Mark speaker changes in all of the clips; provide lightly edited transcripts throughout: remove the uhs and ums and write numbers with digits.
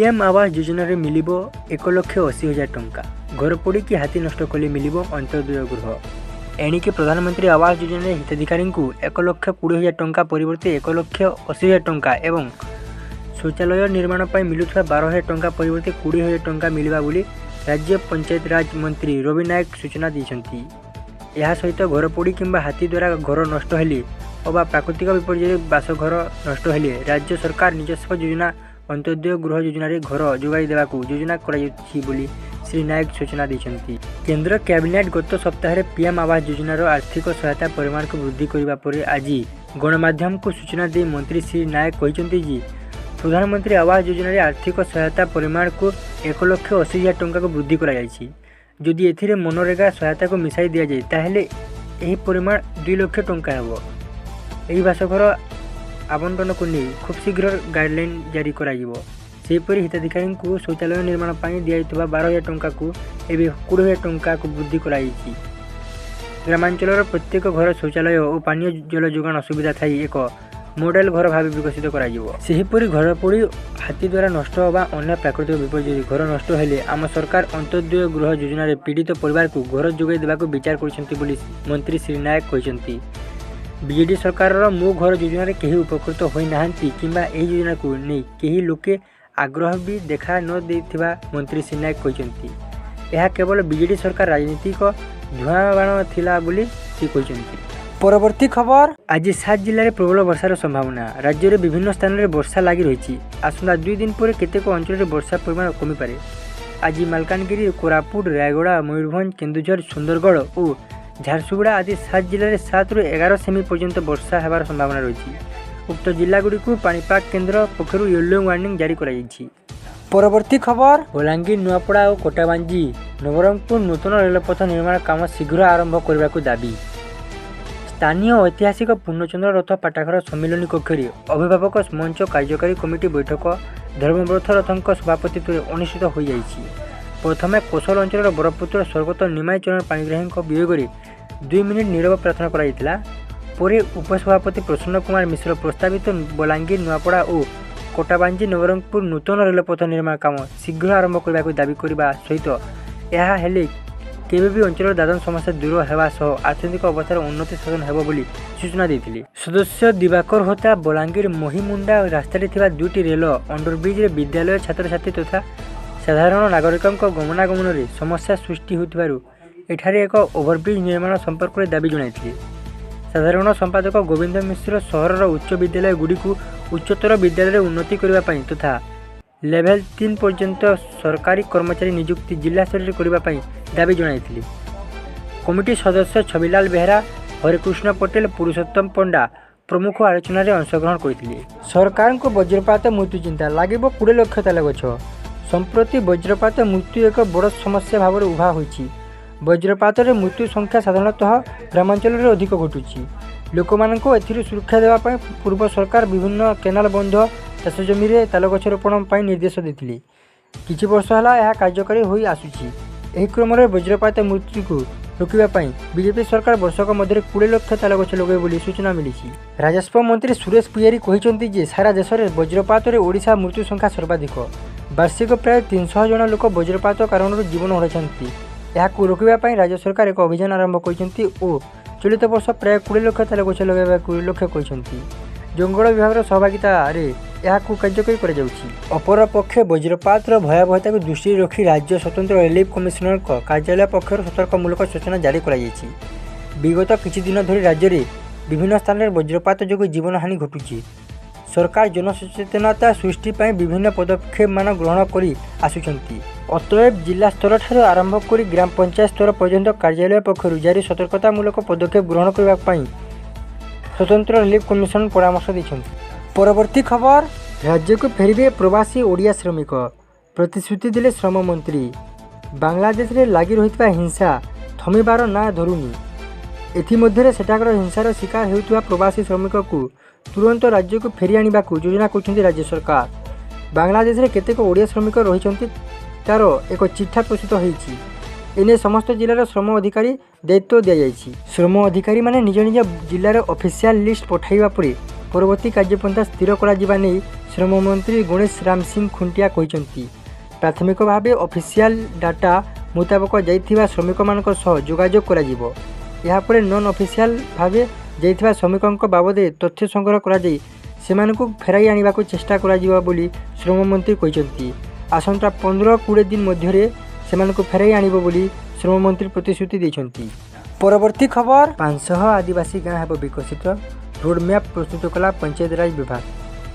Speaker 1: PM Awas Yojana रे मिलिबो 1,80,000 टंका। घर पड़ी कि हाथी नष्ट कले मिलिबो अंत्योदय गृह। एणिके प्रधानमंत्री आवास योजना हिताधिकारी को 1,20,000 टंका परिवर्ते 1,80,000 टंका एवं शौचालय निर्माण पर मिलुवा 12,000 टंका परिवर्ते 20,000 टंका मिलवा बोली राज्य पंचायत राज मंत्री रवि नायक सूचना देइछंती। यह सहित घर पोड़ी किंबा हाथी द्वारा घर नष्ट हेले अबा प्राकृतिक विपर्य बासघर नष्ट हेले राज्य सरकार निजस्व योजना अंत्योदय गृह योजना रे घर जोगाई देवाकू योजना कराई बोली श्री नायक सूचना देइछंती। केंद्र कैबिनेट गत सप्ताह पीएम आवास योजना आर्थिक सहायता परिमाण को वृद्धि करने पर आज गणमाध्यम को सूचना दे मंत्री श्री नायक कहते कि प्रधानमंत्री आवास योजना आर्थिक सहायता परिमाण को 1,80,000 टंका को वृद्धि कराई। जदि एथिरे मनरेगा सहायता को मिसाई दिया जाए ताहेले एही परिमाण 2 लाख टंका हेबो। एही बासघर आवंटन को नहीं खूब शीघ्र गाइडलाइन जारी कराइबो। सेहीपरि हिताधिकारी को शौचालय निर्माण पर दिया 12,000 टंका को एवं 20,000 टंका को वृद्धि कराई। ग्रामांचल प्रत्येक घर शौचालय और पानीय जल जोगाण असुविधा थी एक मॉडल घर भाव विकसित कर घर पड़ी हाथी द्वारा नष्ट होगा अन्य प्राकृतिक विपर्य घर नष्ट हेले आम सरकार अंत्योदय गृह योजना रे पीड़ित परिवार को घर जोगाई देवाक विचार कर मंत्री श्री नायक कहते। बीजेडी सरकार मो घर योजना रे कहीं उपकृत होई नाहंती किंबा एही योजना को नहीं कहीं लोके आग्रह भी देखा न देथिबा मंत्री श्री नायक कहते। यह केवल बीजेडी सरकार राजनीतिक धुआं थिला बोली से कहते। परवर्ती खबर आज 7 जिले में प्रबल वर्षार संभावना। राज्य में विभिन्न स्थान में वर्षा लगी रही। आसंता 2 दिन पर केतेक अंचल में वर्षा परिमाण कमी पारे। आज मालकानगिरी कोरापुट रायगड़ा मयूरभंज केन्दुझर सुंदरगढ़ और झारसुगुड़ा आदि 7 जिले में 7 ରୁ 11 सेमी पर्यंत वर्षा होबार संभावना रही। उक्त जिलागुड़ी को पाणीपाग केन्द्र पक्षर येलो वार्निंग जारी कराई। परवर्ती खबर बलांगीर नुआपड़ा और कोटाबांजी नवरंगपुर नूतन रेलपथ निर्माण काम शीघ्र आरंभ करने को दाबी। स्थानीय ऐतिहासिक पूर्णचंद्र रथ पाठागार सम्मिलनी कक्ष अभिभावक मंच कार्यकारी कमिटी बैठक धर्मव्रत रथों सभापतित्व अनुष्ठित हो जाइछि। प्रथमे कोसल अंचल बरपुत्र स्वर्गत निमाई चरण पाणिग्राही वियोग 2 मिनिट नीरव प्रार्थना कराइथिला। पर उपसभापति प्रसन्न कुमार मिश्र प्रस्तावित बलांगीर नुआपड़ा और कोटाबांजी नवरंगपुर नूतन रेलपथ निर्माण काम शीघ्र आरंभ करने को दाबी करने सहित यह हेले केबे भी अंचल दादन समस्या दूर होगा सह आर्थिक अवस्थार उन्नति साधन हेबो बोली सूचना देथिले। सदस्य दिवाकर होता बलांगीर महिमुंडा रास्तार 2टी रेल अंडरब्रिज विद्यालय छात्र छात्री तथा साधारण नागरिकों गमनागमन में समस्या सृष्टि होतिबारु एठारे एक ओभरब्रिज निर्माण संपर्क में दाबी जणाइथिले। साधारण संपादक गोविंद मिश्र सहरर उच्च विद्यालय गुड़ी को उच्चतर विद्यालय उन्नति करने तथा लेवल 3 पर्यंत सरकारी कर्मचारी नियुक्ति जिला स्तर में करने दाबी जणाइथिले। कमिटी सदस्य छबिलाल बेहरा हरिकृष्ण पटेल पुरुषोत्तम पंडा प्रमुख आलोचना अंशग्रहण करथिले। सरकार को वज्रपात मृत्यु चिंता लगे 20 लाख ताल गछ। संप्रति वज्रपात मृत्यु एक बड़ समस्या भाव में उभा होइछि। वज्रपात मृत्यु संख्या साधारणतः ग्रामांचल में अधिक घटुछि। लोक मानक एथिरु सुरक्षा देवाई पूर्व सरकार विभिन्न केनाल बंध चाष जमी ताल गछ रोपण पर निर्देश देथिले। किछि वर्ष है यह कार्यकारी हो आसुछि। एही क्रम में वज्रपात मृत्यु को रोकने बीजेपी सरकार वर्षक मध्य 20 लाख ताल गछ लगे बोली सूचना मिली। राजस्व मंत्री सुरेश पुजारी कहते जे सारा देश में वज्रपात ओडिशा मृत्यु संख्या सर्वाधिक। वार्षिक प्राय 300 जन लोक वज्रपात कारण जीवन हराइछन्ति। यहां रोकने राज्य सरकार एक अभियान आरंभ करछन्ति और चलित वर्ष प्राय 20 लाख ताल गछ लगाइबाकू लक्ष्य करछन्ति। जंगल विभाग सहभागिता कार्यकारी कर अपरपक्षे वज्रपात भयावहता को दृष्टि रखी राज्य स्वतंत्र रिलीफ कमिशनर कार्यालय पक्षर सतर्कमूलक सूचना जारी कर विगत किछि दिन धरी राज्य में विभिन्न स्थान में वज्रपात जो जीवन हानि घटुची। सरकार जनसचेतनता सृष्टि विभिन्न पदक्षेप मान ग्रहण कर आसुचंती। अतएव जिला स्तर ठार आरंभ कर ग्राम पंचायत स्तर पर्यंत कार्यालय पक्षर जारी सतर्कतामूलक पदक्षेप ग्रहण करने स्वतंत्र रिलीफ कमिशन परामर्श देछन्ति। परवर्ती खबर राज्य को फेरबे प्रवासी ओडिया श्रमिक प्रतिश्रुति दिले श्रम मंत्री। बांग्लादेश रे लगी रही हिंसा थमिबार ना धरुनी। एथिमध्यरे सेठाकर हिंसार शिकार हेउथुवा प्रवासी श्रमिक को तुरंत राज्य को फेरी आनिबा को योजना करछन्ति राज्य सरकार। बांग्लादेश रे केतेक ओडिया श्रमिक रहिछन्ति तार एक चिठा प्रस्तुत होईछि। एने समस्त जिलार श्रम अधिकारी दायित्व दि जाइछि। श्रम अधिकारी माने निज निज जिलार ऑफिशियल लिस्ट पठाइबा परे परवर्ती कार्यपंथा स्थिर करा नहीं श्रम मंत्री गणेश राम सिंह खुंटिया कहते प्राथमिक भाव ऑफिशियल डाटा मुताबक जाइथिबा श्रमिक मानक सह जोगाजोग करा जिवो। या पर नॉन ऑफिशियल भाव जाइथिबा श्रमिकों बाबद तथ्य संग्रह करा जाई सेमानकु फेराई आनिबाकु चेष्टा करा जिवो बोली श्रम मंत्री कहते आसंता 15-20 दिन मध्य सेमानकु फेराई आनिबो बोली श्रम मंत्री प्रतिश्रुति देछंती। परवर्ती खबर 500 आदिवासी गाँव हेब विकसित रोडमैप प्रस्तुत कला पंचायत राज विभाग।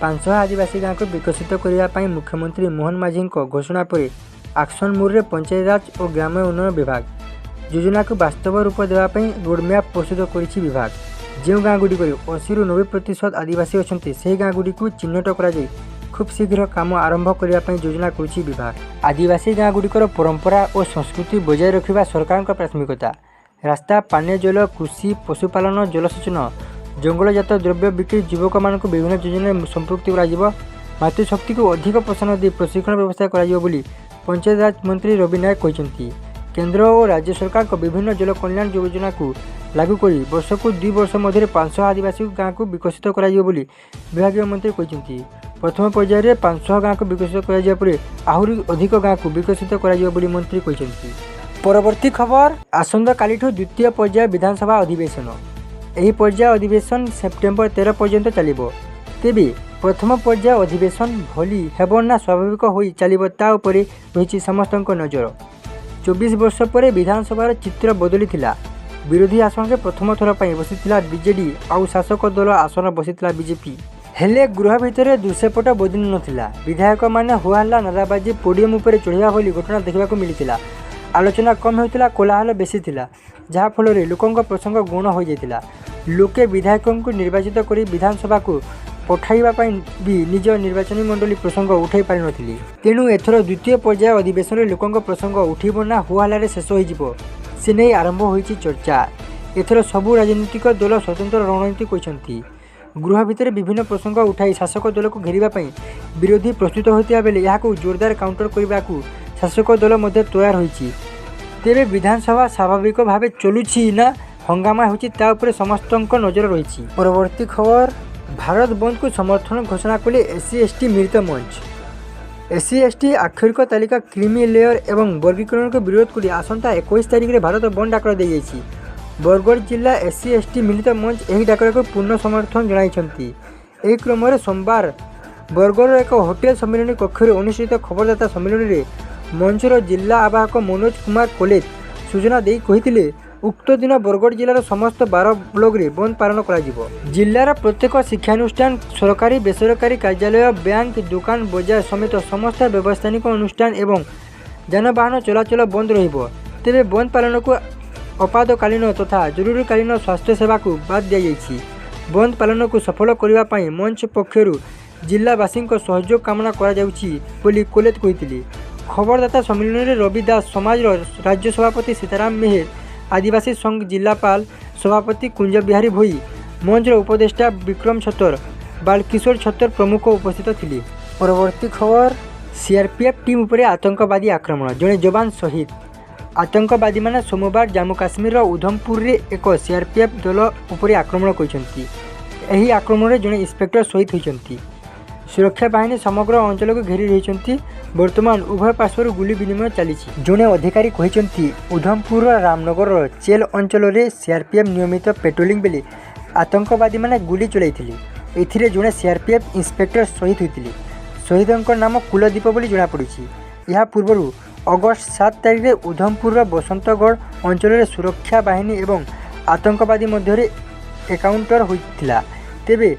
Speaker 1: 500 आदिवासी गाँव को विकसित करने मुख्यमंत्री मोहन माझी घोषणा पर एक्शन मोड रे पंचायत राज और ग्राम्य उन्नयन विभाग योजना को वास्तव रूप देवाई रोडमैप प्रस्तुत करिछि विभाग। जो गाँगुड़ी 80-90% आदिवासी अच्छा से गाँगुड़ी को चिन्हट कर खूब शीघ्र काम आरंभ करने योजना करुछि विभाग। आदिवासी गाँगुड़िकर परंपरा और संस्कृति बजाय रखा सरकार प्राथमिकता। रास्ता, पानीय जल, कृषि, पशुपालन, जलसेचन, जंगलजात द्रव्य बिक्री युवक मान विभिन्न योजन संपृक्ति कर मातृशक्ति को अधिक प्रोत्साहन दे प्रशिक्षण व्यवस्था कर पंचायत राज मंत्री रवि नायक कहते केंद्र और राज्य सरकार को विभिन्न जल कल्याण योजना को लागू कर वर्ष को 2 वर्ष मध्य 500 आदिवासी गाँव को विकसित कर विभाग मंत्री कहते प्रथम पर्यायर 500 गाँव को विकसित कर आहरी अधिक गाँव को विकसित कर मंत्री कहते। परवर्ती खबर आसंता कालीठू द्वितीय पर्याय विधानसभा अधिवेशन। यही पर्याय अधिवेशन सेप्टेम्बर 13 पर्यंत चलिबो। तेबे प्रथम पर्याय अधिवेशन भली हेबो ना स्वाभाविक होई चलिबो ता उपरे रहिछि समस्तक नजर। 24 वर्ष पर विधानसभार चित्र बदली थिला। विरोधी आसन रे प्रथम थर पई बसिथिला बीजेडी आउ शासक दल आसन बसिथिला बीजेपी। हेले गृह भितर दृश्यपट बदली नथिला। विधायक माने हुआला नाराबाजी पोडियम उपरे चढ़िया भली घटना देखा मिलिथिला। आलोचना कम होता कोलाहल बेसी थिला जहाँफल लोकों प्रसंग गौण हो जाता। लोके विधायकों को निर्वाचित कर विधानसभा को पठाइबापी भी निज निर्वाचन मंडली प्रसंग उठाई पारि नथिले। तेणु एथर द्वितीय पर्याय अधिवेशन में लोकों प्रसंग उठब ना हुआलारे शेष हो से नहीं आरंभ होइछि चर्चा। एथर सबु राजनीतिक दल स्वतंत्र रणनीति कहते गृह भितर विभिन्न प्रसंग उठाई शासक दल को घेरिबापी विरोधी प्रस्तुत होता बेले यहां जोरदार काउंटर करने को शासक दल मध्य तैयार होइछि। तेरे विधानसभा स्वाभाविक भाव चलुछि ना हंगामा होछि ता उपरे समस्तक नजर रही। परवर्ती खबर भारत बंद को समर्थन घोषणा कले SC/ST मिलित मंच। SC/ST आक्षरिक तालिका क्रीमी लेयर एवं वर्गीकरण को विरोध कर आसंता 21 तारिख में भारत बंद डाकर दी जाइछि। बरगढ़ जिला SC/ST मिलित मंच यह डाकर को पूर्ण समर्थन जणाइछंती। एही क्रम में सोमवार बरगढ़ एक होटेल सम्मेलन कक्ष अनुष्ठित खबरदाता सम्मेलन में मंचर जिला आवाहक मनोज कुमार कोलेत सूचना दे कहते उक्त दिन बरगढ़ जिलार समस्त 12 ब्लॉक रे बंद पालन करा जिवो। जिलार प्रत्येक शिक्षानुष्ठान सरकारी बेसरकारी कार्यालय बैंक दुकान बजार समेत समस्त व्यवसायिक अनुष्ठान एवं जानवाहन चलाचल बंद रहिबो। तेबे बंद पालन को आपातकालीन तथा जरूरीकालीन स्वास्थ्य सेवा को बाद दिया जाइछि। बंद पालन को सफल करने पाई मंच पक्षरु जिलावासी सहयोग कामना करा जाउछि बोली कोलेत कहते। खबरदाता सम्मेलन में रवि दास समाज राज्य सभापति सीताराम मेहर आदिवासी संघ जिलापाल सभापति कुंज बिहारी भोई मंचर उपदेष्टा विक्रम छतर बालकिशोर छतर प्रमुख उपस्थित थिले। परवर्ती खबर CRPF टीम उपरे आतंकवादी आक्रमण जड़े जवान शहीद। आतंकवादी माने सोमवार जम्मू काश्मीर उधमपुर रे एक CRPF दल उपरे आक्रमण करछंती। एही आक्रमण रे जड़े इंस्पेक्टर शहीद होइछंती। सुरक्षा बाहिनी समग्र अंचल को घेरी रही। वर्तमान उभय पार्श्वर गुली विनिमय चली। जड़े अधिकारी कहते उधमपुर रामनगर चेल अंचल में CRPF नियमित पेट्रोलिंग बेले आतंकवादी माने गुली चलाइथिले। एथिरे जड़े CRPF इंस्पेक्टर शहीद होते। शहीदों नाम कुलदीप बोली जଣାपड़ी। यह पूर्व अगस्त 7 तारिख में उधमपुर बसंतगढ़ अंचल में सुरक्षा बाहिनी एवं आतंकवादी मध्य एकाउंटर होता। तेबे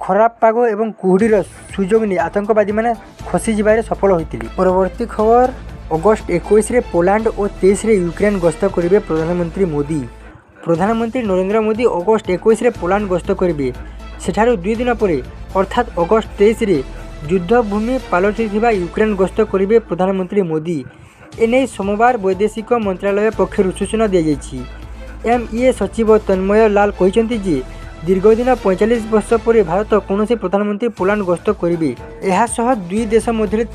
Speaker 1: खराब पाग एवं कुहुडीर सुजोग नहीं आतंकवादी माने खसी जाबारे सफल होते। परवर्ती खबर अगस्त 21 रे पोलैंड और 23 रे यूक्रेन गस्त करेंगे प्रधानमंत्री मोदी। प्रधानमंत्री नरेंद्र मोदी अगस्त 21 रे पोलैंड गस्त करेंगे। सेठारु 2 दिन पर अर्थात अगस्त 23 रे युद्धभूमि पलटिथिबा यूक्रेन गस्त करेंगे प्रधानमंत्री मोदी। एने सोमवार वैदेशिक मंत्रालय पक्षर सूचना दी जाइछि। MEA सचिव तन्मय लाल कहते जे दीर्घदिन 45 वर्ष पर भारत कौन प्रधानमंत्री पोलैंड गस्त करेंगे। यह 2 देश मध्य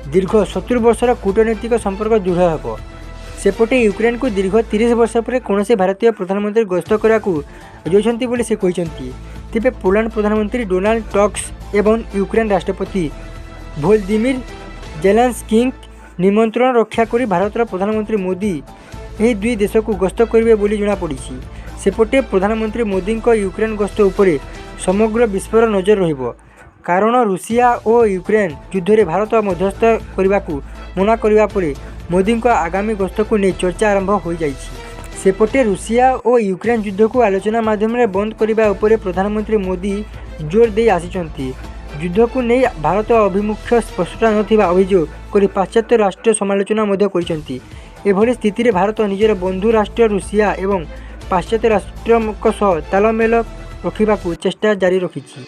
Speaker 1: दीर्घ 70 वर्षर कूटनीतिक संपर्क दृढ़ हो। सेपटे यूक्रेन को दीर्घ 30 वर्ष पर कौन भारतीय प्रधानमंत्री गस्त करने से कहते। तेबे पोलैंड प्रधानमंत्री डोनाल्ड टस्क एवं यूक्रेन राष्ट्रपति भोलोदिमिर जेलेंस्की निमंत्रण रक्षा कर भारतर प्रधानमंत्री मोदी यह दुई देश को गस्त करेंगे बोली जमापड़ी। सेपटे प्रधानमंत्री मोदी यूक्रेन गस्त उपरे समग्र विश्वर नजर रहिबो कारण रूसिया और यूक्रेन युद्ध में भारत मध्यस्थ करने को मना करने पर मोदी आगामी गस्त को नहीं चर्चा आरंभ हो जाइछि। सेपटे रूसिया और यूक्रेन युद्ध को आलोचना माध्यम बंद करने उपर प्रधानमंत्री मोदी जोर दे आसिचंती। युद्ध को नहीं भारत अभिमुख्य स्पष्टता नथिबा अभियोग कर पाश्चात्य राष्ट्र समालोचना करिसेंती। एभली स्थिति रे भारत निजर बंधु राष्ट्र रूसिया एवं पाश्चात्य राष्ट्र सह तालमेल रखिबाकू चेष्टा जारी रखिछि।